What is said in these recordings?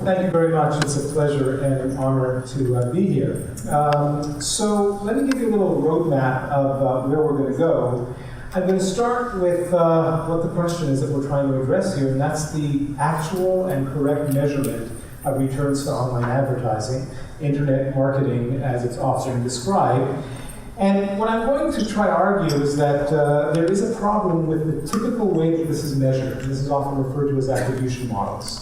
Thank you very much. It's a pleasure and an honor to be here. So let me give you a little roadmap of where we're going to go. I'm going to start with what the question is that we're trying to address here, and that's the actual and correct measurement of returns to online advertising, internet marketing as it's often described. And what I'm going to try to argue is that there is a problem with the typical way that this is measured. This is often referred to as attribution models.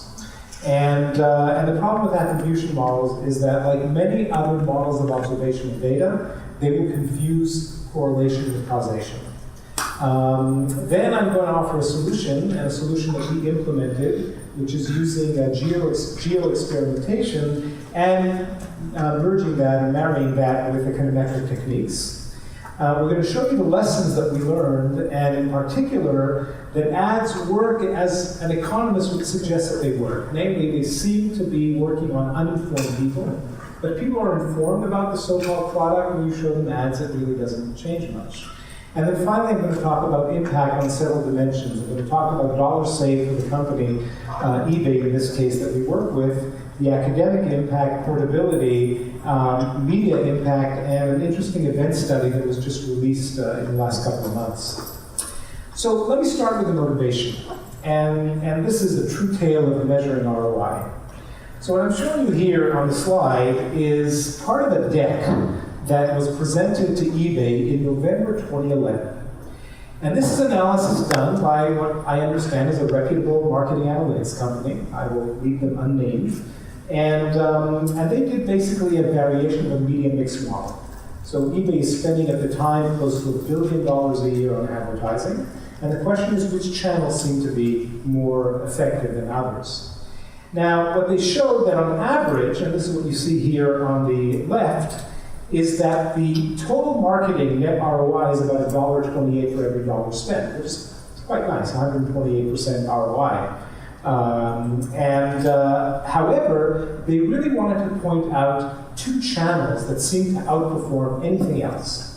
And the problem with attribution models is that, like many other models of observational data, they will confuse correlation with causation. Then I'm going to offer a solution, and a solution that we implemented, which is using geo-experimentation and merging that and marrying that with econometric techniques. We're going to show you the lessons that we learned, and in particular, that ads work as an economist would suggest that they work. Namely, they seem to be working on uninformed people, but people are informed about the so-called product when you show them ads, it really doesn't change much. And then finally, I'm going to talk about impact on several dimensions. I'm going to talk about dollars saved for the company, eBay in this case, that we work with, the academic impact, portability, media impact, and an interesting event study that was just released in the last couple of months. So let me start with the motivation. And this is the true tale of measuring ROI. So what I'm showing you here on the slide is part of a deck that was presented to eBay in November 2011. And this is analysis done by what I understand is a reputable marketing analytics company. I will leave them unnamed. And they did basically a variation of a media mix model. So eBay is spending at the time close to $1 billion a year on advertising. And the question is, which channels seem to be more effective than others? Now, what they showed that on average, and this is what you see here on the left, is that the total marketing net ROI is about $1.28 for every dollar spent, which is quite nice, 128% ROI. However, they really wanted to point out two channels that seem to outperform anything else.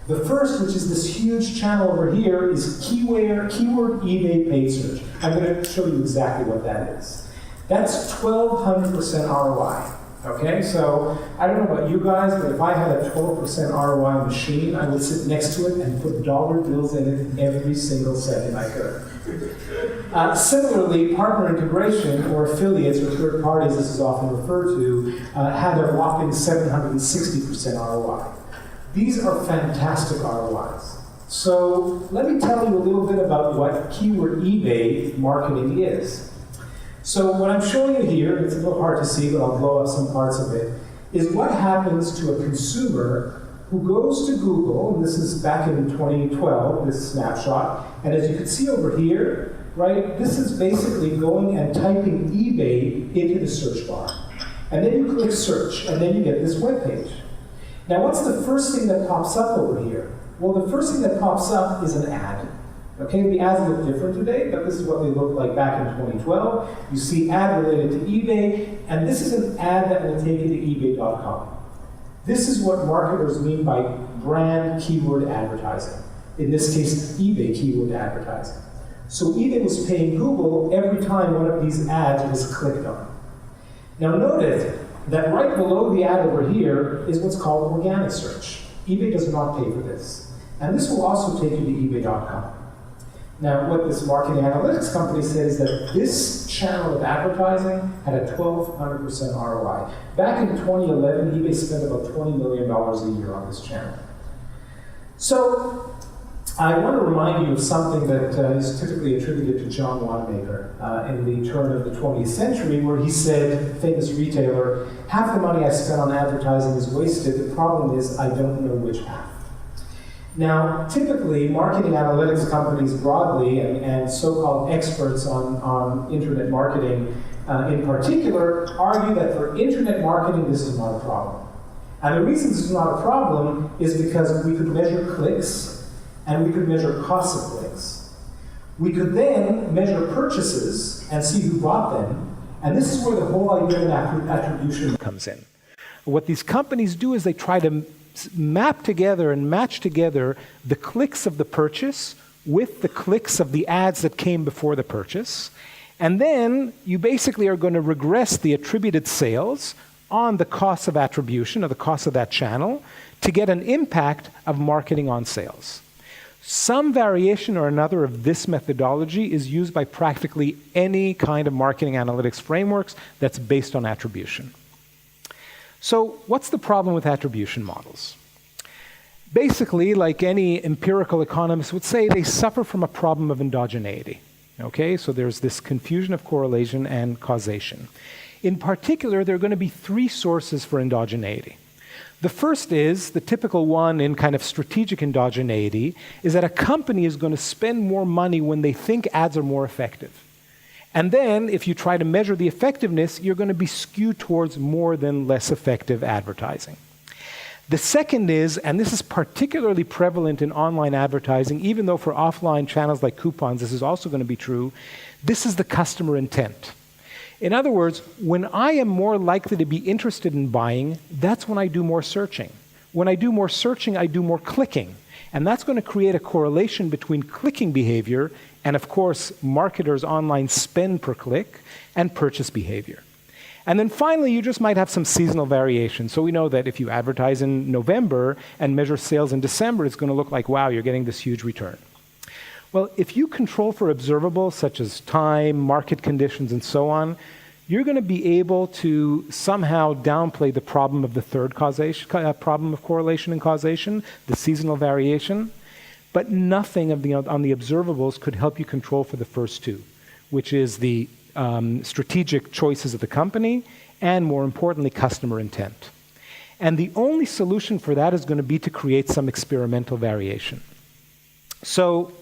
The first, which is this huge channel over here, is keyword eBay paid search. I'm going to show you exactly what that is. That's 1,200% ROI. Okay, so I don't know about you guys, but if I had a 12% ROI machine, I would sit next to it and put dollar bills in it every single second I could. Similarly, partner integration, or affiliates, or third parties, this is often referred to, had a whopping 760% ROI. These are fantastic ROIs. So let me tell you a little bit about what keyword eBay marketing is. So what I'm showing you here, it's a little hard to see, but I'll blow up some parts of it, is what happens to a consumer who goes to Google, and this is back in 2012, this snapshot, and as you can see over here, right, this is basically going and typing eBay into the search bar. And then you click search, and then you get this web page. Now what's the first thing that pops up over here? Well, the first thing that pops up is an ad. Okay, the ads look different today, but this is what they looked like back in 2012. You see ad related to eBay, and this is an ad that will take you to ebay.com. This is what marketers mean by brand keyword advertising. In this case, eBay keyword advertising. So eBay was paying Google every time one of these ads was clicked on. Now notice that right below the ad over here is what's called organic search. eBay does not pay for this. And this will also take you to ebay.com. Now, what this marketing analytics company says is that this channel of advertising had a 1,200% ROI. Back in 2011, eBay spent about $20 million a year on this channel. So, I want to remind you of something that is typically attributed to John Wannamaker in the turn of the 20th century, where he said, famous retailer, half the money I spent on advertising is wasted. The problem is I don't know which half. Now, typically, marketing analytics companies broadly and so-called experts on internet marketing in particular argue that for internet marketing, this is not a problem. And the reason this is not a problem is because we could measure clicks and we could measure costs of clicks. We could then measure purchases and see who bought them. And this is where the whole idea of attribution comes in. What these companies do is they try to map together and match together the clicks of the purchase with the clicks of the ads that came before the purchase. And then you basically are going to regress the attributed sales on the cost of attribution, or the cost of that channel, to get an impact of marketing on sales. Some variation or another of this methodology is used by practically any kind of marketing analytics frameworks that's based on attribution. So what's the problem with attribution models? Basically, like any empirical economist would say, they suffer from a problem of endogeneity. Okay, so there's this confusion of correlation and causation. In particular, there are going to be three sources for endogeneity. The first is, the typical one in kind of strategic endogeneity, is that a company is going to spend more money when they think ads are more effective. And then, if you try to measure the effectiveness, you're going to be skewed towards more than less effective advertising. The second is, and this is particularly prevalent in online advertising, even though for offline channels like coupons this is also going to be true, this is the customer intent. In other words, when I am more likely to be interested in buying, that's when I do more searching. When I do more searching, I do more clicking. And that's going to create a correlation between clicking behavior and, of course, marketers' online spend per click and purchase behavior. And then finally, you just might have some seasonal variation. So we know that if you advertise in November and measure sales in December, it's going to look like, wow, you're getting this huge return. Well, if you control for observables such as time, market conditions, and so on, you're going to be able to somehow downplay the problem of the third problem of correlation and causation, the seasonal variation, but nothing on the observables could help you control for the first two, which is the strategic choices of the company and, more importantly, customer intent. And the only solution for that is going to be to create some experimental variation. So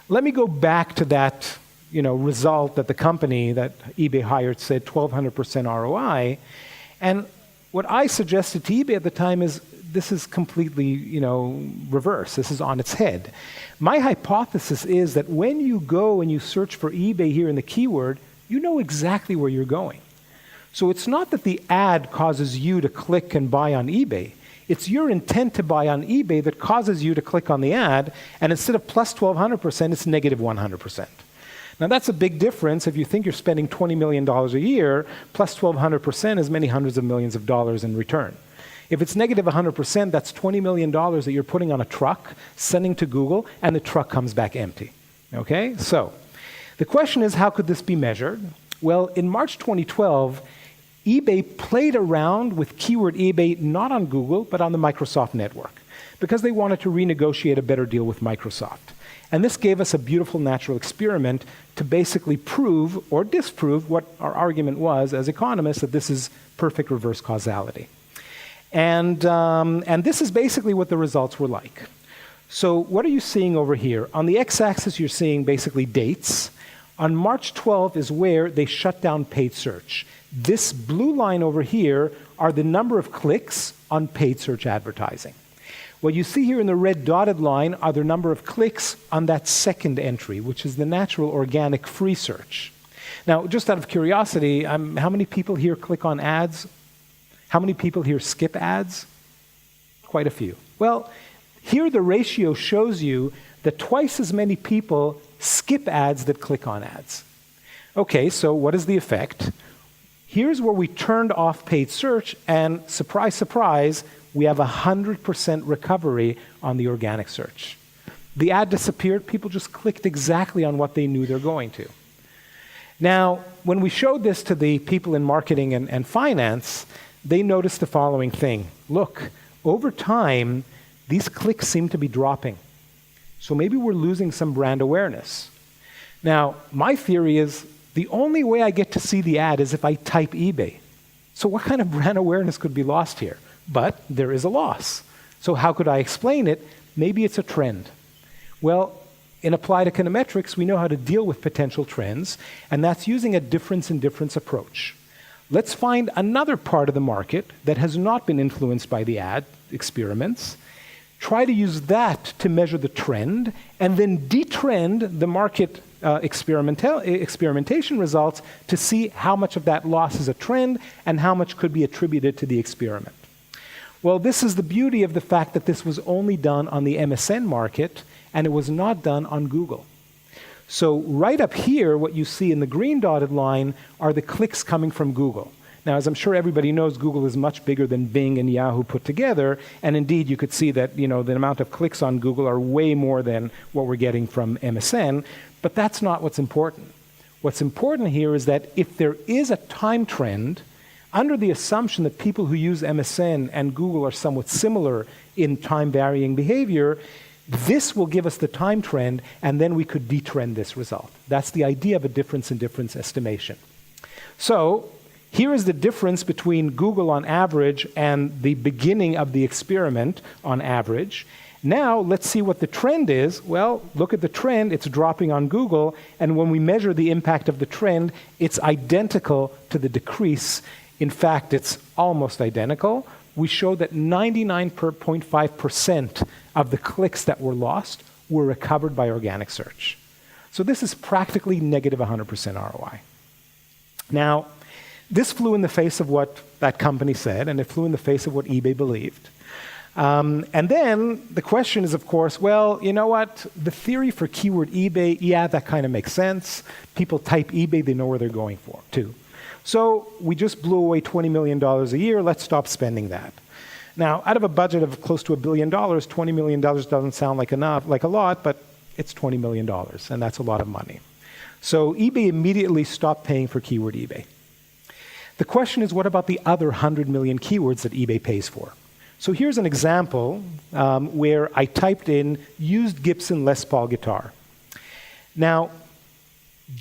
let me go back to that result that the company that eBay hired said 1,200% ROI. And what I suggested to eBay at the time is this is completely reverse. This is on its head. My hypothesis is that when you go and you search for eBay here in the keyword, you know exactly where you're going. So it's not that the ad causes you to click and buy on eBay. It's your intent to buy on eBay that causes you to click on the ad, and instead of plus 1,200%, it's negative 100%. Now that's a big difference if you think you're spending $20 million a year, plus 1,200% is many hundreds of millions of dollars in return. If it's negative 100%, that's $20 million that you're putting on a truck, sending to Google, and the truck comes back empty. Okay? So the question is, how could this be measured? Well, in March 2012, eBay played around with keyword eBay not on Google, but on the Microsoft network, because they wanted to renegotiate a better deal with Microsoft. And this gave us a beautiful natural experiment to basically prove or disprove what our argument was as economists, that this is perfect reverse causality. And this is basically what the results were like. So what are you seeing over here? On the x-axis, you're seeing basically dates. On March 12th is where they shut down paid search. This blue line over here are the number of clicks on paid search advertising. What you see here in the red dotted line are the number of clicks on that second entry, which is the natural organic free search. Now, just out of curiosity, how many people here click on ads? How many people here skip ads? Quite a few. Well, here the ratio shows you that twice as many people skip ads that click on ads. Okay, so what is the effect? Here's where we turned off paid search, and surprise, surprise, we have 100% recovery on the organic search. The ad disappeared, people just clicked exactly on what they knew they're going to. Now, when we showed this to the people in marketing and finance, they noticed the following thing. Look, over time, these clicks seem to be dropping. So maybe we're losing some brand awareness. Now, my theory is the only way I get to see the ad is if I type eBay. So what kind of brand awareness could be lost here? But there is a loss. So how could I explain it? Maybe it's a trend. Well, in applied econometrics, we know how to deal with potential trends, and that's using a difference in difference approach. Let's find another part of the market that has not been influenced by the ad experiments, try to use that to measure the trend, and then detrend the market experimentation results to see how much of that loss is a trend and how much could be attributed to the experiment. Well, this is the beauty of the fact that this was only done on the MSN market and it was not done on Google. So right up here, what you see in the green dotted line are the clicks coming from Google. Now, as I'm sure everybody knows, Google is much bigger than Bing and Yahoo put together, and indeed you could see that the amount of clicks on Google are way more than what we're getting from MSN, but that's not what's important. What's important here is that if there is a time trend, under the assumption that people who use MSN and Google are somewhat similar in time-varying behavior, this will give us the time trend, and then we could detrend this result. That's the idea of a difference in difference estimation. So here is the difference between Google on average and the beginning of the experiment on average. Now, let's see what the trend is. Well, look at the trend. It's dropping on Google. And when we measure the impact of the trend, it's identical to the decrease. In fact, it's almost identical. We show that 99.5% of the clicks that were lost were recovered by organic search. So this is practically negative 100% ROI. Now, this flew in the face of what that company said, and it flew in the face of what eBay believed. And then the question is, of course, well, you know what? The theory for keyword eBay, yeah, that kind of makes sense. People type eBay, they know where they're going to. So we just blew away $20 million a year. Let's stop spending that. Now, out of a budget of close to $1 billion, $20 million doesn't sound like a lot, but it's $20 million, and that's a lot of money. So eBay immediately stopped paying for keyword eBay. The question is, what about the other 100 million keywords that eBay pays for? So here's an example where I typed in used Gibson Les Paul guitar. Now,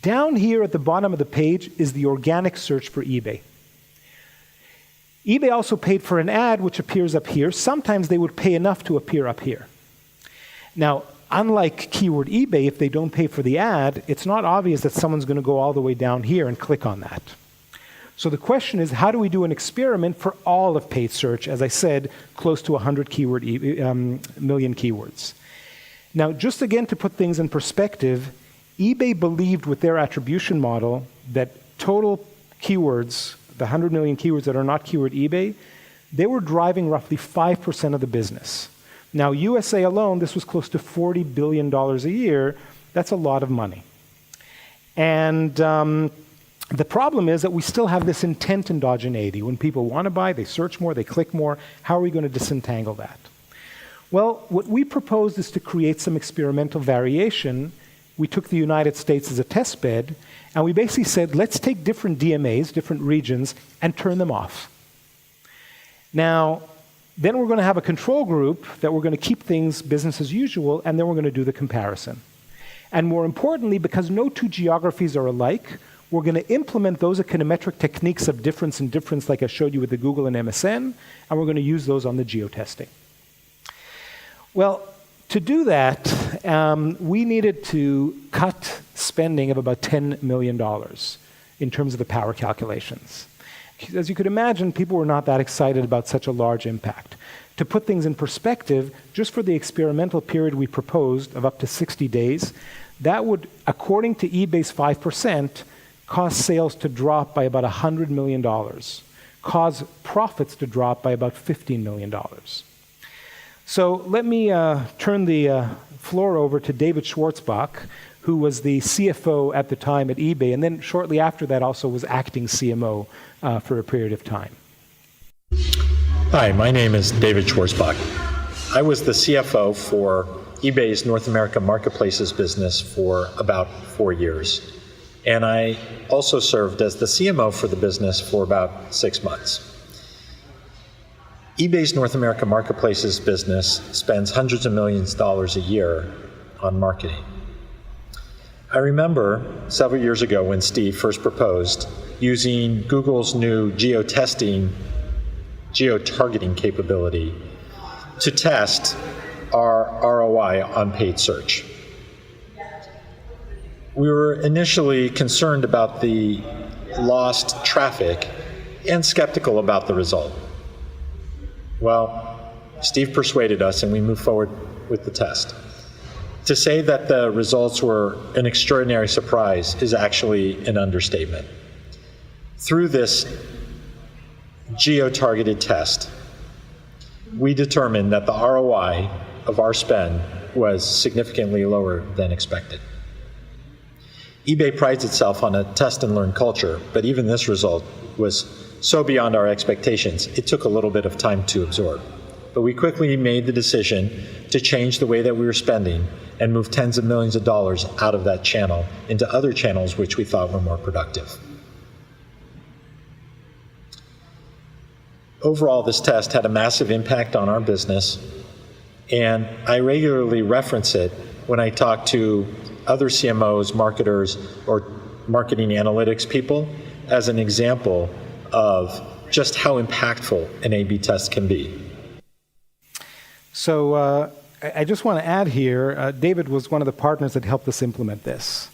down here at the bottom of the page is the organic search for eBay. eBay also paid for an ad which appears up here. Sometimes they would pay enough to appear up here. Now, unlike keyword eBay, if they don't pay for the ad, it's not obvious that someone's going to go all the way down here and click on that. So the question is, how do we do an experiment for all of paid search? As I said, close to 100 million keywords. Now, just again to put things in perspective, eBay believed with their attribution model that total keywords, the 100 million keywords that are not keyword eBay, they were driving roughly 5% of the business. Now, USA alone, this was close to $40 billion a year. That's a lot of money. And the problem is that we still have this intent endogeneity. When people want to buy, they search more, they click more. How are we going to disentangle that? Well, what we proposed is to create some experimental variation. We took the United States as a test bed, and we basically said, let's take different DMAs, different regions, and turn them off. Now, then we're going to have a control group that we're going to keep things business as usual, and then we're going to do the comparison. And more importantly, because no two geographies are alike, we're going to implement those econometric techniques of difference and difference like I showed you with the Google and MSN, and we're going to use those on the geo-testing. Well, to do that, we needed to cut spending of about $10 million in terms of the power calculations. As you could imagine, people were not that excited about such a large impact. To put things in perspective, just for the experimental period we proposed of up to 60 days, that would, according to eBay's 5%, cause sales to drop by about $100 million, cause profits to drop by about $15 million. So let me turn the floor over to David Schwartzbach, who was the CFO at the time at eBay, and then shortly after that also was acting CMO for a period of time. Hi, my name is David Schwartzbach. I was the CFO for eBay's North America Marketplaces business for about 4 years. And I also served as the CMO for the business for about 6 months. eBay's North America Marketplaces business spends hundreds of millions of dollars a year on marketing. I remember several years ago when Steve first proposed using Google's new geo-targeting capability to test our ROI on paid search. We were initially concerned about the lost traffic and skeptical about the result. Well, Steve persuaded us and we moved forward with the test. To say that the results were an extraordinary surprise is actually an understatement. Through this geo-targeted test, we determined that the ROI of our spend was significantly lower than expected. eBay prides itself on a test and learn culture, but even this result was so beyond our expectations, it took a little bit of time to absorb. But we quickly made the decision to change the way that we were spending and move tens of millions of dollars out of that channel into other channels which we thought were more productive. Overall, this test had a massive impact on our business, and I regularly reference it when I talk to other CMOs, marketers, or marketing analytics people as an example of just how impactful an A/B test can be. So I just want to add here, David was one of the partners that helped us implement this.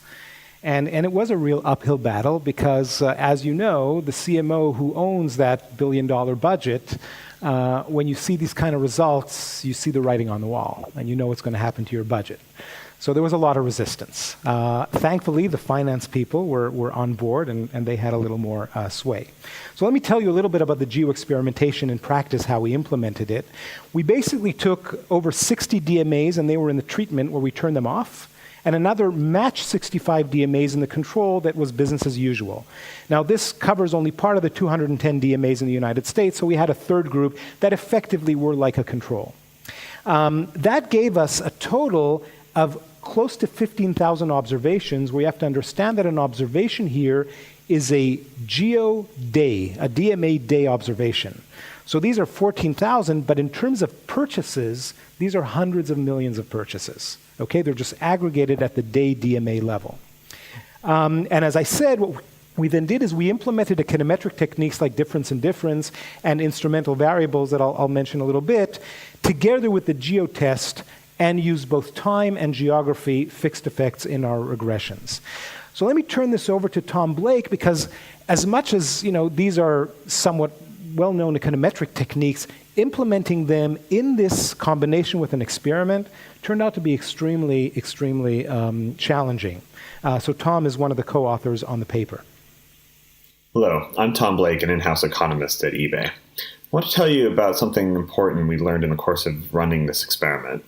And it was a real uphill battle because, as you know, the CMO who owns that billion-dollar budget, when you see these kind of results, you see the writing on the wall, and you know what's going to happen to your budget. So there was a lot of resistance. Thankfully, the finance people were on board, and they had a little more sway. So let me tell you a little bit about the geo-experimentation in practice, how we implemented it. We basically took over 60 DMAs, and they were in the treatment where we turned them off, and another matched 65 DMAs in the control that was business as usual. Now, this covers only part of the 210 DMAs in the United States, so we had a third group that effectively were like a control. That gave us a total of close to 15,000 observations, where you have to understand that an observation here is a geo day, a DMA day observation. So these are 14,000, but in terms of purchases, these are hundreds of millions of purchases. Okay, they're just aggregated at the day DMA level. And as I said, what we then did is we implemented econometric techniques like difference and difference and instrumental variables that I'll mention a little bit, together with the geo-test, and use both time and geography fixed effects in our regressions. So let me turn this over to Tom Blake, because as much as these are somewhat well-known econometric techniques, implementing them in this combination with an experiment turned out to be extremely, extremely challenging. So Tom is one of the co-authors on the paper. Hello, I'm Tom Blake, an in-house economist at eBay. I want to tell you about something important we learned in the course of running this experiment.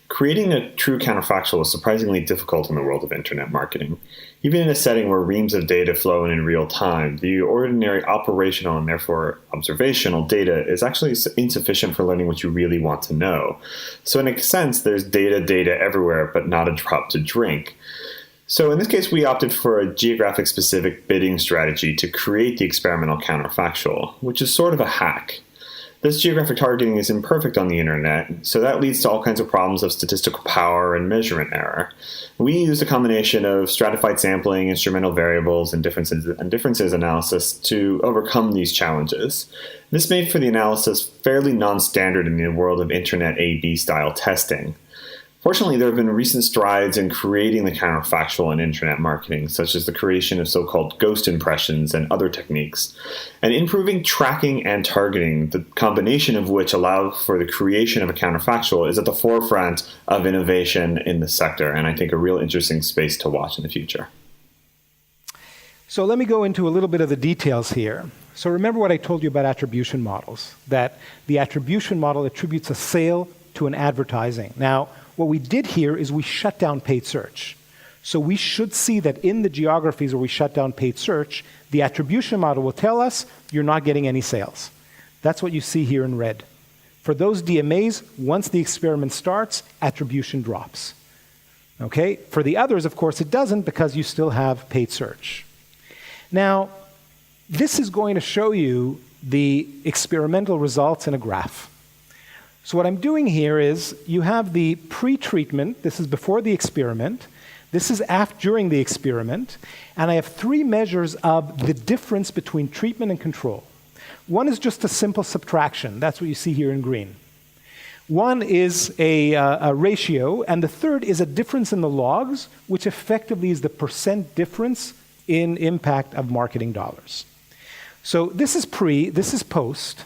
Creating a true counterfactual is surprisingly difficult in the world of internet marketing. Even in a setting where reams of data flow in real time, the ordinary operational and therefore observational data is actually insufficient for learning what you really want to know. So in a sense, there's data everywhere, but not a drop to drink. So in this case, we opted for a geographic-specific bidding strategy to create the experimental counterfactual, which is sort of a hack. This geographic targeting is imperfect on the internet, so that leads to all kinds of problems of statistical power and measurement error. We used a combination of stratified sampling, instrumental variables, and differences analysis to overcome these challenges. This made for the analysis fairly non-standard in the world of internet A/B style testing. Fortunately, there have been recent strides in creating the counterfactual in internet marketing, such as the creation of so-called ghost impressions and other techniques, and improving tracking and targeting, the combination of which allow for the creation of a counterfactual, is at the forefront of innovation in the sector, and I think a real interesting space to watch in the future. So let me go into a little bit of the details here. So remember what I told you about attribution models, that the attribution model attributes a sale to an advertising. Now, what we did here is we shut down paid search. So we should see that in the geographies where we shut down paid search, the attribution model will tell us you're not getting any sales. That's what you see here in red. For those DMAs, once the experiment starts, attribution drops. Okay? For the others, of course, it doesn't because you still have paid search. Now, this is going to show you the experimental results in a graph. So what I'm doing here is you have the pre-treatment, this is before the experiment, this is during the experiment, and I have three measures of the difference between treatment and control. One is just a simple subtraction, that's what you see here in green. One is a ratio, and the third is a difference in the logs, which effectively is the percent difference in impact of marketing dollars. So this is pre, this is post,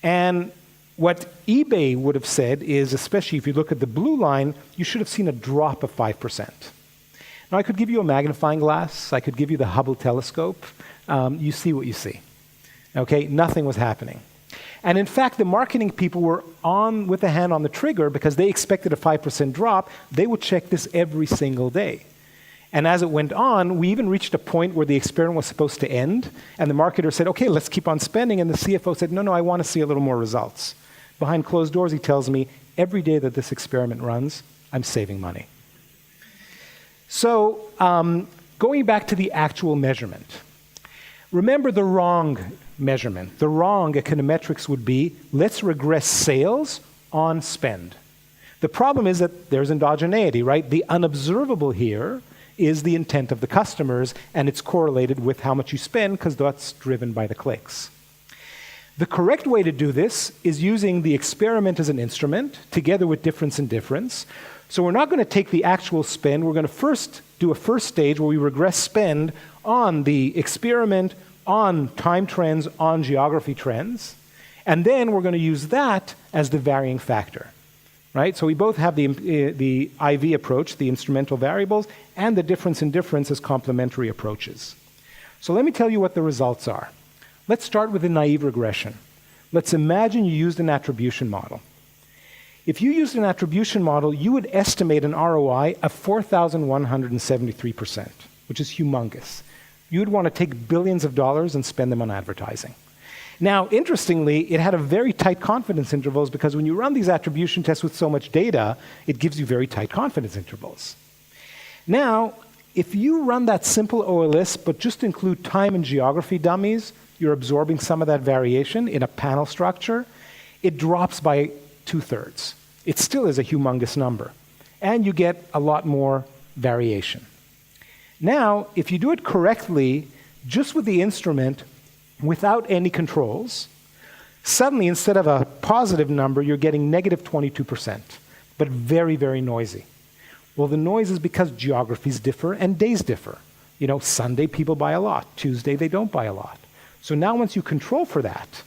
and what eBay would have said is, especially if you look at the blue line, you should have seen a drop of 5%. Now, I could give you a magnifying glass. I could give you the Hubble telescope. You see what you see. Okay, nothing was happening. And in fact, the marketing people were on with the hand on the trigger because they expected a 5% drop. They would check this every single day. And as it went on, we even reached a point where the experiment was supposed to end, and the marketer said, okay, let's keep on spending, and the CFO said, no, I want to see a little more results. Behind closed doors, he tells me, every day that this experiment runs, I'm saving money. So going back to the actual measurement, remember the wrong measurement. The wrong econometrics would be, let's regress sales on spend. The problem is that there's endogeneity, right? The unobservable here is the intent of the customers, and it's correlated with how much you spend because that's driven by the clicks. The correct way to do this is using the experiment as an instrument together with difference and difference. So we're not going to take the actual spend. We're going to first do a first stage where we regress spend on the experiment, on time trends, on geography trends, and then we're going to use that as the varying factor. Right? So we both have the IV approach, the instrumental variables, and the difference in difference as complementary approaches. So let me tell you what the results are. Let's start with a naive regression. Let's imagine you used an attribution model. If you used an attribution model, you would estimate an ROI of 4,173%, which is humongous. You would want to take billions of dollars and spend them on advertising. Now, interestingly, it had a very tight confidence intervals because when you run these attribution tests with so much data, it gives you very tight confidence intervals. Now, if you run that simple OLS but just include time and geography dummies, you're absorbing some of that variation in a panel structure, it drops by 2/3. It still is a humongous number, and you get a lot more variation. Now, if you do it correctly, just with the instrument, without any controls, suddenly instead of a positive number, you're getting negative 22%, but very, very noisy. Well, the noise is because geographies differ and days differ. You know, Sunday people buy a lot, Tuesday they don't buy a lot. So now once you control for that,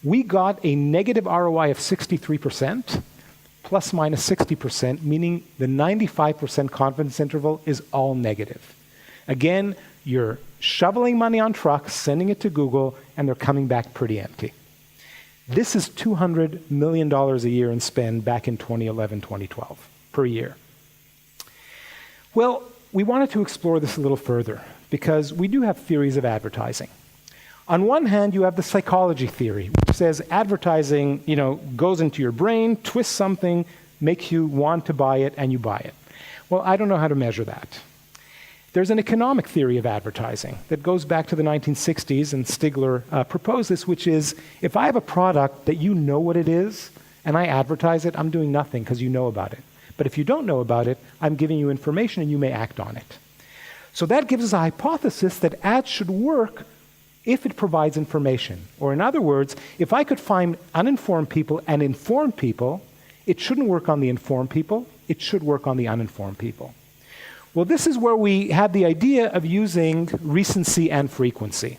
we got a negative ROI of 63%, plus minus 60%, meaning the 95% confidence interval is all negative. Again, you're shoveling money on trucks, sending it to Google, and they're coming back pretty empty. This is $200 million a year in spend back in 2011, 2012, per year. Well, we wanted to explore this a little further because we do have theories of advertising. On one hand, you have the psychology theory, which says advertising, goes into your brain, twists something, makes you want to buy it, and you buy it. Well, I don't know how to measure that. There's an economic theory of advertising that goes back to the 1960s, and Stigler proposed this, which is, if I have a product that you know what it is, and I advertise it, I'm doing nothing because you know about it. But if you don't know about it, I'm giving you information and you may act on it. So that gives us a hypothesis that ads should work if it provides information. Or in other words, if I could find uninformed people and informed people, it shouldn't work on the informed people, it should work on the uninformed people. Well, this is where we had the idea of using recency and frequency.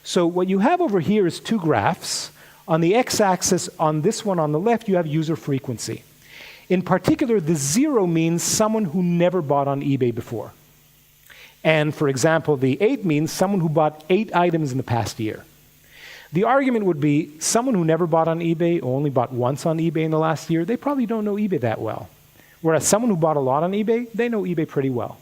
So what you have over here is two graphs. On the x-axis, on this one on the left, you have user frequency. In particular, the 0 means someone who never bought on eBay before. And for example, the 8 means someone who bought 8 items in the past year. The argument would be someone who never bought on eBay or only bought once on eBay in the last year, they probably don't know eBay that well. Whereas someone who bought a lot on eBay, they know eBay pretty well.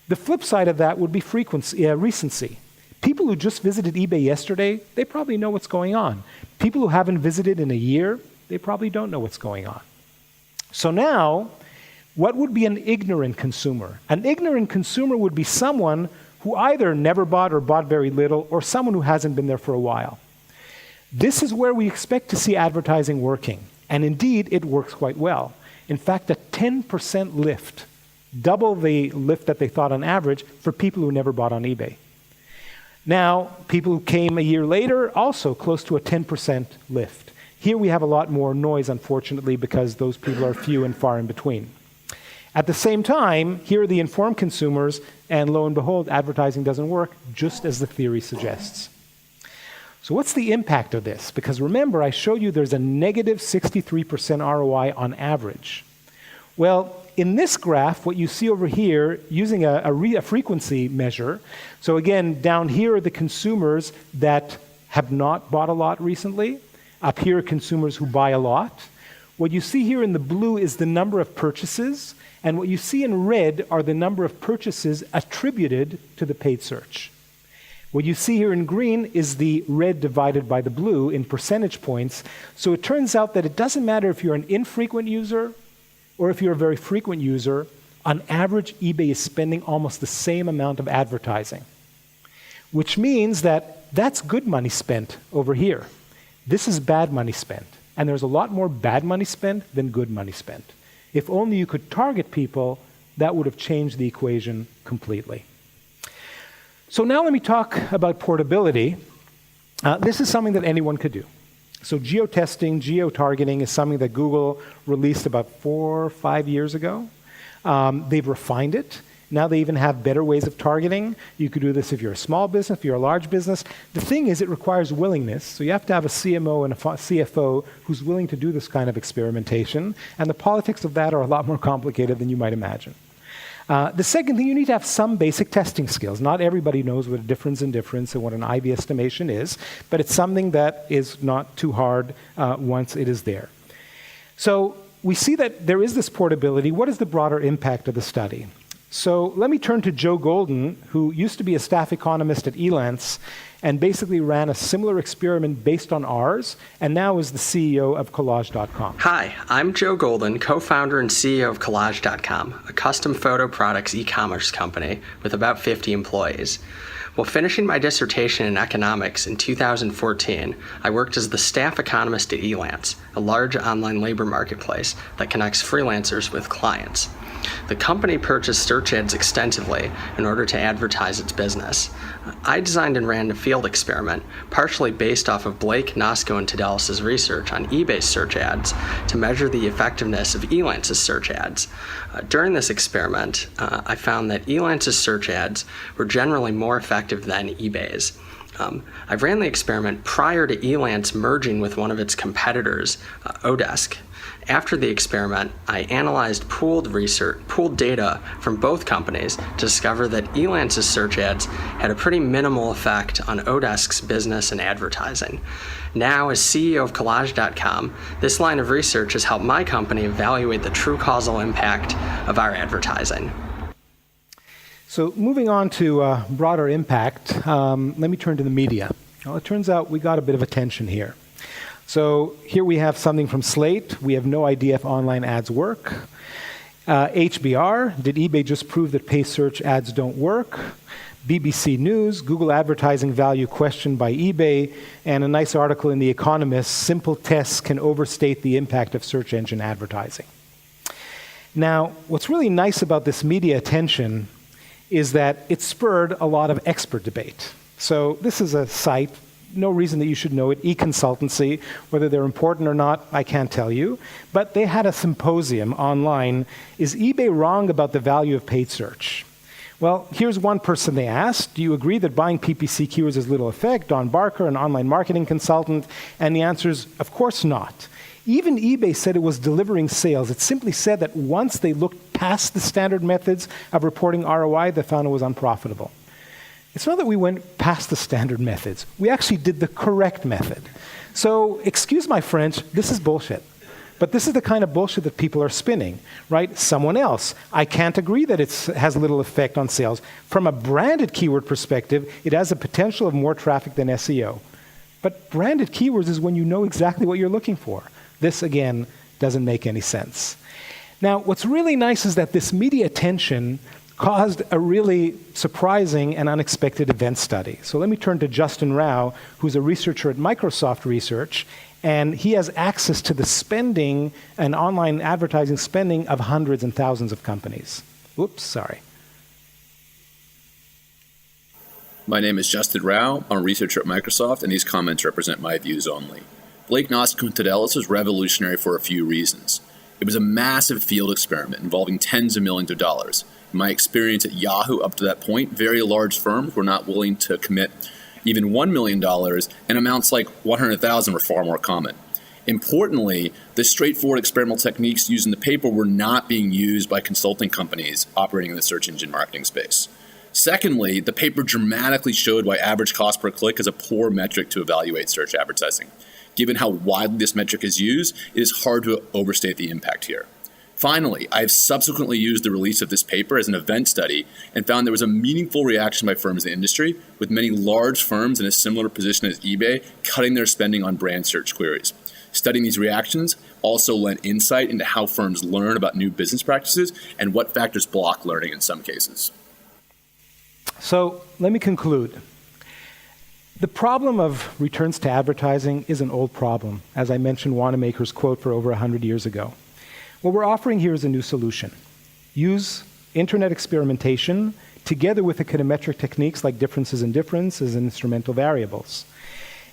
The flip side of that would be recency. People who just visited eBay yesterday, they probably know what's going on. People who haven't visited in a year, they probably don't know what's going on. So now, what would be an ignorant consumer? An ignorant consumer would be someone who either never bought or bought very little, or someone who hasn't been there for a while. This is where we expect to see advertising working. And indeed, it works quite well. In fact, a 10% lift, double the lift that they thought on average for people who never bought on eBay. Now, people who came a year later, also close to a 10% lift. Here we have a lot more noise, unfortunately, because those people are few and far in between. At the same time, here are the informed consumers, and lo and behold, advertising doesn't work, just as the theory suggests. So what's the impact of this? Because remember, I showed you there's a negative 63% ROI on average. Well, in this graph, what you see over here, using a frequency measure, so again, down here are the consumers that have not bought a lot recently. Up here are consumers who buy a lot. What you see here in the blue is the number of purchases, and what you see in red are the number of purchases attributed to the paid search. What you see here in green is the red divided by the blue in percentage points. So it turns out that it doesn't matter if you're an infrequent user or if you're a very frequent user. On average, eBay is spending almost the same amount of advertising, which means that that's good money spent over here. This is bad money spent. And there's a lot more bad money spent than good money spent. If only you could target people, that would have changed the equation completely. So now let me talk about portability. This is something that anyone could do. So geo-testing, geo-targeting is something that Google released about 4 or 5 years ago. They've refined it. Now they even have better ways of targeting. You could do this if you're a small business, if you're a large business. The thing is, it requires willingness. So you have to have a CMO and a CFO who's willing to do this kind of experimentation. And the politics of that are a lot more complicated than you might imagine. The second thing, you need to have some basic testing skills. Not everybody knows what a difference in difference and what an IB estimation is, but it's something that is not too hard once it is there. So we see that there is this portability. What is the broader impact of the study? So let me turn to Joe Golden, who used to be a staff economist at Elance and basically ran a similar experiment based on ours, and now is the CEO of Collage.com. Hi, I'm Joe Golden, co-founder and CEO of Collage.com, a custom photo products e-commerce company with about 50 employees. While finishing my dissertation in economics in 2014, I worked as the staff economist at Elance, a large online labor marketplace that connects freelancers with clients. The company purchased search ads extensively in order to advertise its business. I designed and ran a field experiment, partially based off of Blake, Nosko, and Tadelis' research on eBay's search ads to measure the effectiveness of Elance's search ads. During this experiment, I found that Elance's search ads were generally more effective than eBay's. I ran the experiment prior to Elance merging with one of its competitors, Odesk. After the experiment, I analyzed pooled data from both companies to discover that Elance's search ads had a pretty minimal effect on Odesk's business and advertising. Now, as CEO of Collage.com, this line of research has helped my company evaluate the true causal impact of our advertising. So moving on to broader impact, let me turn to the media. Well, it turns out we got a bit of attention here. So here we have something from Slate. We have no idea if online ads work. HBR, did eBay just prove that paid search ads don't work? BBC News, Google advertising value questioned by eBay, and a nice article in The Economist, simple tests can overstate the impact of search engine advertising. Now, what's really nice about this media attention is that it spurred a lot of expert debate. So this is a site, no reason that you should know it, eConsultancy. Whether they're important or not, I can't tell you. But they had a symposium online. Is eBay wrong about the value of paid search? Well, here's one person they asked. Do you agree that buying PPC keywords has little effect? Don Barker, an online marketing consultant. And the answer is, of course not. Even eBay said it was delivering sales. It simply said that once they looked past the standard methods of reporting ROI, they found it was unprofitable. It's not that we went past the standard methods. We actually did the correct method. So, excuse my French, this is bullshit. But this is the kind of bullshit that people are spinning, right? Someone else. I can't agree that it has little effect on sales. From a branded keyword perspective, it has a potential of more traffic than SEO. But branded keywords is when you know exactly what you're looking for. This, again, doesn't make any sense. Now, what's really nice is that this media attention caused a really surprising and unexpected event study. So let me turn to Justin Rao, who's a researcher at Microsoft Research, and he has access to the spending and online advertising spending of hundreds and thousands of companies. Oops, sorry. My name is Justin Rao. I'm a researcher at Microsoft, and these comments represent my views only. Blake, Nosko, and Tadelis was revolutionary for a few reasons. It was a massive field experiment involving tens of millions of dollars. In my experience at Yahoo up to that point, very large firms were not willing to commit even $1 million, and amounts like 100,000 were far more common. Importantly, the straightforward experimental techniques used in the paper were not being used by consulting companies operating in the search engine marketing space. Secondly, the paper dramatically showed why average cost per click is a poor metric to evaluate search advertising. Given how widely this metric is used, it is hard to overstate the impact here. Finally, I have subsequently used the release of this paper as an event study and found there was a meaningful reaction by firms in the industry, with many large firms in a similar position as eBay cutting their spending on brand search queries. Studying these reactions also lent insight into how firms learn about new business practices and what factors block learning in some cases. So let me conclude. The problem of returns to advertising is an old problem, as I mentioned Wannamaker's quote for over 100 years ago. What we're offering here is a new solution. Use internet experimentation together with econometric techniques like differences in differences and instrumental variables.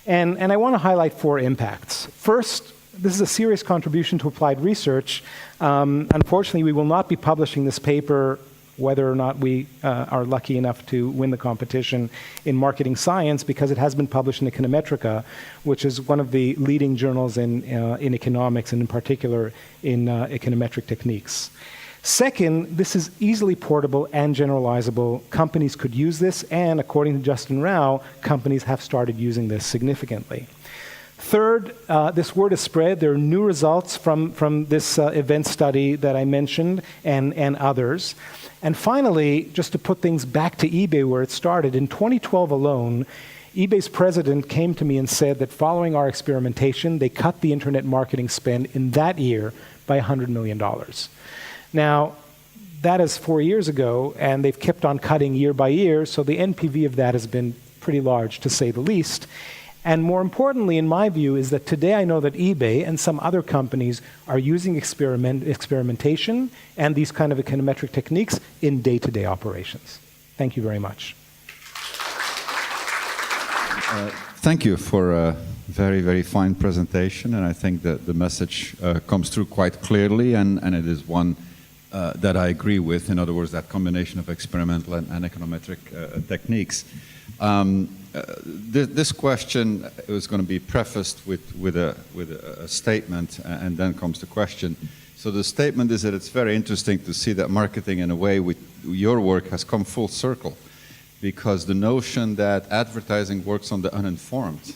And I want to highlight 4 impacts. First, this is a serious contribution to applied research. Unfortunately, we will not be publishing this paper whether or not we are lucky enough to win the competition in marketing science, because it has been published in Econometrica, which is one of the leading journals in economics, and in particular in econometric techniques. Second, this is easily portable and generalizable. Companies could use this, and according to Justin Rao, companies have started using this significantly. Third, this word is spread. There are new results from this event study that I mentioned and others. And finally, just to put things back to eBay where it started, in 2012 alone, eBay's president came to me and said that following our experimentation, they cut the internet marketing spend in that year by $100 million. Now, that is 4 years ago, and they've kept on cutting year by year, so the NPV of that has been pretty large, to say the least. And more importantly, in my view, is that today I know that eBay and some other companies are using experimentation and these kind of econometric techniques in day-to-day operations. Thank you very much. Thank you for a very, very fine presentation, and I think that the message comes through quite clearly, and it is one that I agree with. In other words, that combination of experimental and econometric techniques. This question is going to be prefaced with a statement, and then comes the question. So the statement is that it's very interesting to see that marketing, in a way, with your work has come full circle, because the notion that advertising works on the uninformed,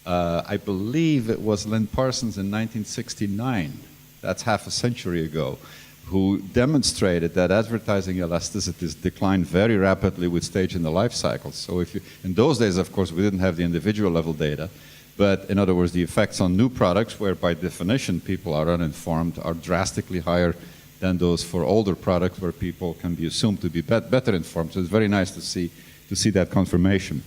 I believe it was Lynn Parsons in 1969, that's half a century ago, who demonstrated that advertising elasticities declined very rapidly with stage in the life cycle. So if you, in those days, of course, we didn't have the individual level data, but in other words, the effects on new products, where by definition people are uninformed, are drastically higher than those for older products, where people can be assumed to be better informed. So it's very nice to see that confirmation.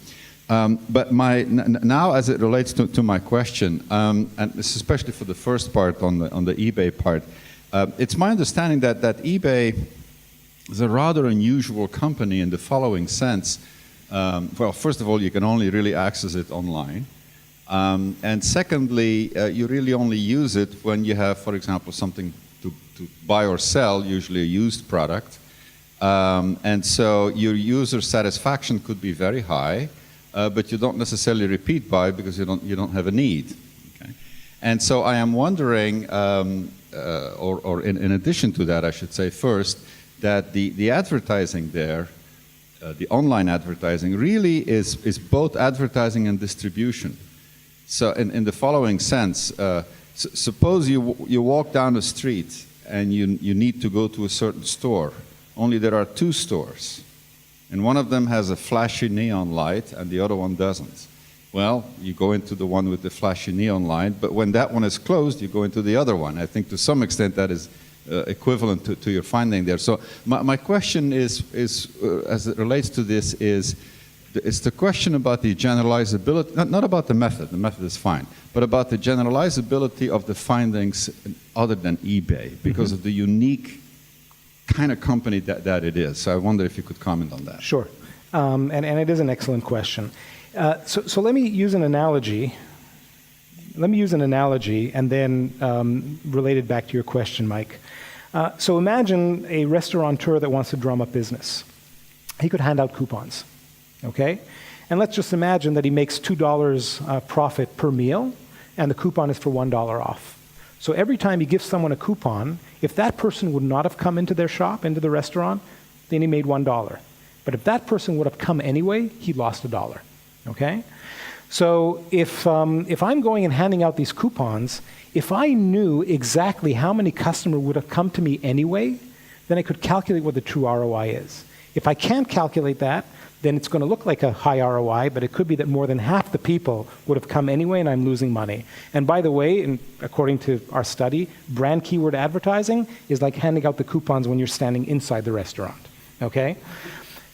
But now, as it relates to my question, and this is especially for the first part on the eBay part, it's my understanding that eBay is a rather unusual company in the following sense. Well, first of all, you can only really access it online. And secondly, you really only use it when you have, for example, something to buy or sell, usually a used product. And so your user satisfaction could be very high, but you don't necessarily repeat buy because you don't have a need. Okay? And so I am wondering, or in addition to that, I should say first, that the advertising there, the online advertising, really is both advertising and distribution. So in the following sense, suppose you walk down the street and you need to go to a certain store, only there are 2 stores, and one of them has a flashy neon light and the other one doesn't. Well, you go into the one with the flashy neon light, but when that one is closed, you go into the other one. I think to some extent that is equivalent to your finding there. So my question is as it relates to this, is the question about the generalizability, not about the method is fine, but about the generalizability of the findings other than eBay, because of the unique kind of company that it is. So I wonder if you could comment on that. Sure, and it is an excellent question. So let me use an analogy. And then relate it back to your question, Mike. So imagine a restaurateur that wants to drum up business. He could hand out coupons, okay? And let's just imagine that he makes $2 profit per meal, and the coupon is for $1 off. So every time he gives someone a coupon, if that person would not have come into their shop, into the restaurant, then he made $1. But if that person would have come anyway, he lost $1. Okay? So if I'm going and handing out these coupons, if I knew exactly how many customers would have come to me anyway, then I could calculate what the true ROI is. If I can't calculate that, then it's going to look like a high ROI, but it could be that more than half the people would have come anyway and I'm losing money. And by the way, and according to our study, brand keyword advertising is like handing out the coupons when you're standing inside the restaurant, okay?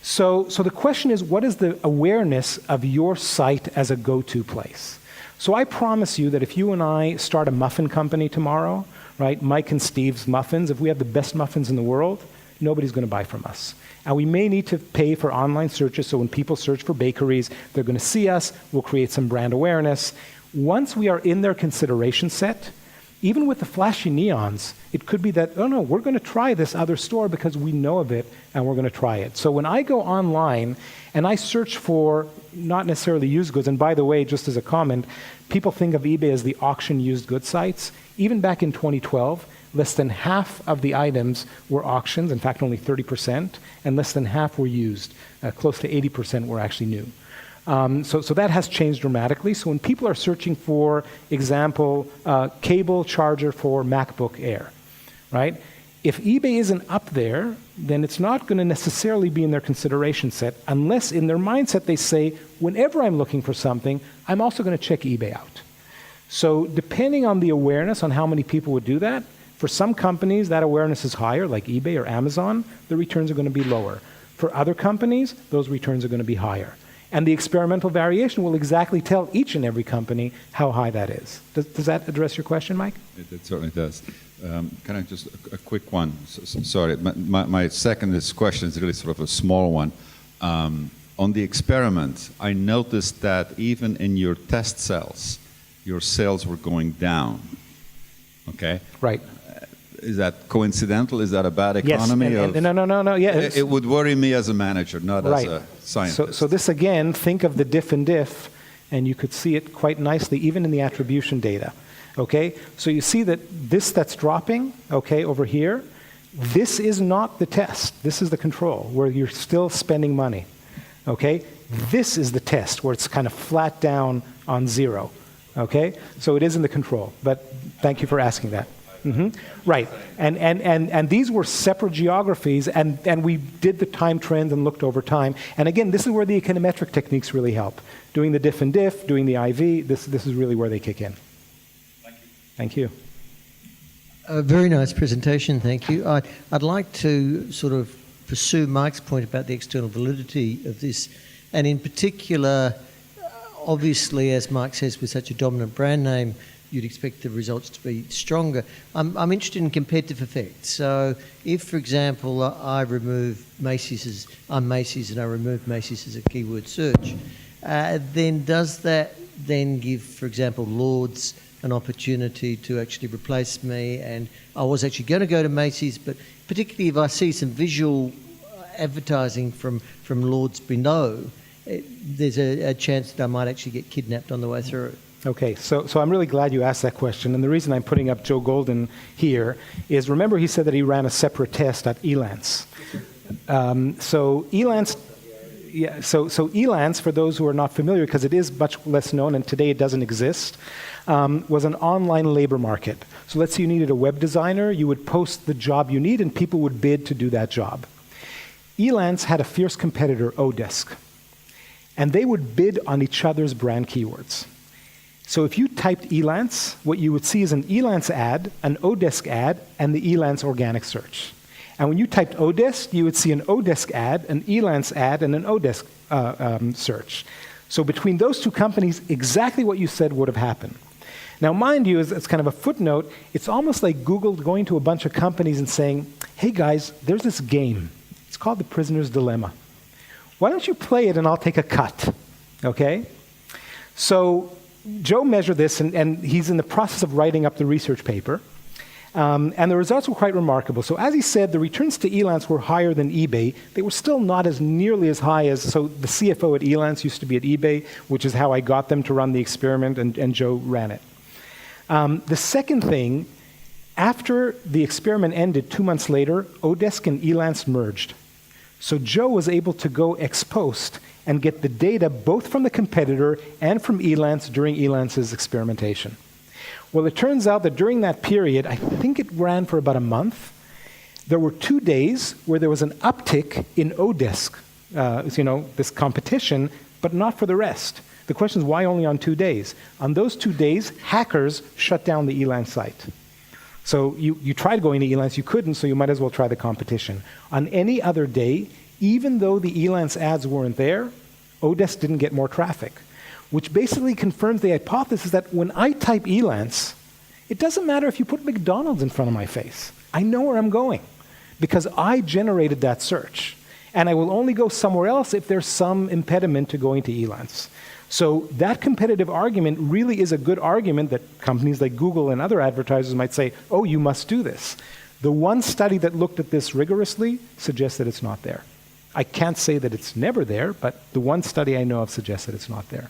So the question is, what is the awareness of your site as a go-to place? So I promise you that if you and I start a muffin company tomorrow, right, Mike and Steve's Muffins, if we have the best muffins in the world, nobody's going to buy from us. And we may need to pay for online searches, so when people search for bakeries, they're going to see us, we'll create some brand awareness. Once we are in their consideration set, even with the flashy neons, it could be that, oh no, we're going to try this other store because we know of it and we're going to try it. So when I go online and I search for not necessarily used goods, and by the way, just as a comment, people think of eBay as the auction used goods sites. Even back in 2012, less than half of the items were auctions, in fact only 30%, and less than half were used. Close to 80% were actually new. So that has changed dramatically. So when people are searching for, example, cable charger for MacBook Air, right? If eBay isn't up there, then it's not going to necessarily be in their consideration set, unless in their mindset they say, whenever I'm looking for something, I'm also going to check eBay out. So depending on the awareness on how many people would do that, for some companies that awareness is higher, like eBay or Amazon, the returns are going to be lower. For other companies, those returns are going to be higher. And the experimental variation will exactly tell each and every company how high that is. Does that address your question, Mike? It certainly does. Can I just, a quick one? Sorry, my second question is really sort of a small one. On the experiment, I noticed that even in your test cells, your sales were going down. Okay? Right. Is that coincidental? Is that a bad economy? Yes. No. Yeah, it would worry me as a manager, not right. as a scientist. So this again, think of the diff and diff, and you could see it quite nicely even in the attribution data. Okay? So you see that this that's dropping, okay, over here, this is not the test. This is the control, where you're still spending money. Okay? This is the test, where it's kind of flat down on zero. Okay? So it is in the control. But thank you for asking that. Mm-hmm. Right, and these were separate geographies, and we did the time trend and looked over time. And again, this is where the econometric techniques really help. Doing the diff and diff, doing the IV, this is really where they kick in. Thank you. A very nice presentation, thank you. I'd like to sort of pursue Mike's point about the external validity of this, and in particular, obviously, as Mike says, with such a dominant brand name, you'd expect the results to be stronger. I'm interested in competitive effects. So if, for example, I remove Macy's, I'm Macy's and I remove Macy's as a keyword search, then does that then give, for example, Lords an opportunity to actually replace me? And I was actually going to go to Macy's, but particularly if I see some visual advertising from Lords below, there's a chance that I might actually get kidnapped on the way through. Okay, so I'm really glad you asked that question, and the reason I'm putting up Joe Golden here is, remember he said that he ran a separate test at Elance. So Elance, for those who are not familiar, because it is much less known and today it doesn't exist, was an online labor market. So let's say you needed a web designer, you would post the job you need and people would bid to do that job. Elance had a fierce competitor, Odesk, and they would bid on each other's brand keywords. So if you typed Elance, what you would see is an Elance ad, an Odesk ad, and the Elance organic search. And when you typed Odesk, you would see an Odesk ad, an Elance ad, and an Odesk search. So between those two companies, exactly what you said would have happened. Now, mind you, as kind of a footnote, it's almost like Google going to a bunch of companies and saying, hey guys, there's this game. It's called the Prisoner's Dilemma. Why don't you play it and I'll take a cut, okay? So Joe measured this, and he's in the process of writing up the research paper. And the results were quite remarkable. So as he said, the returns to Elance were higher than eBay. They were still not as nearly as high as, so the CFO at Elance used to be at eBay, which is how I got them to run the experiment, and Joe ran it. The second thing, after the experiment ended 2 months later, Odesk and Elance merged. So Joe was able to go ex post and get the data both from the competitor and from Elance during Elance's experimentation. Well, it turns out that during that period, I think it ran for about a month, there were 2 days where there was an uptick in ODisk, this competition, but not for the rest. The question is, why only on 2 days? On those 2 days, hackers shut down the Elance site. So you tried going to Elance, you couldn't, so you might as well try the competition. On any other day, even though the Elance ads weren't there, ODisk didn't get more traffic, which basically confirms the hypothesis that when I type Elance, it doesn't matter if you put McDonald's in front of my face. I know where I'm going because I generated that search. And I will only go somewhere else if there's some impediment to going to Elance. So that competitive argument really is a good argument that companies like Google and other advertisers might say, oh, you must do this. The one study that looked at this rigorously suggests that it's not there. I can't say that it's never there, but the one study I know of suggests that it's not there.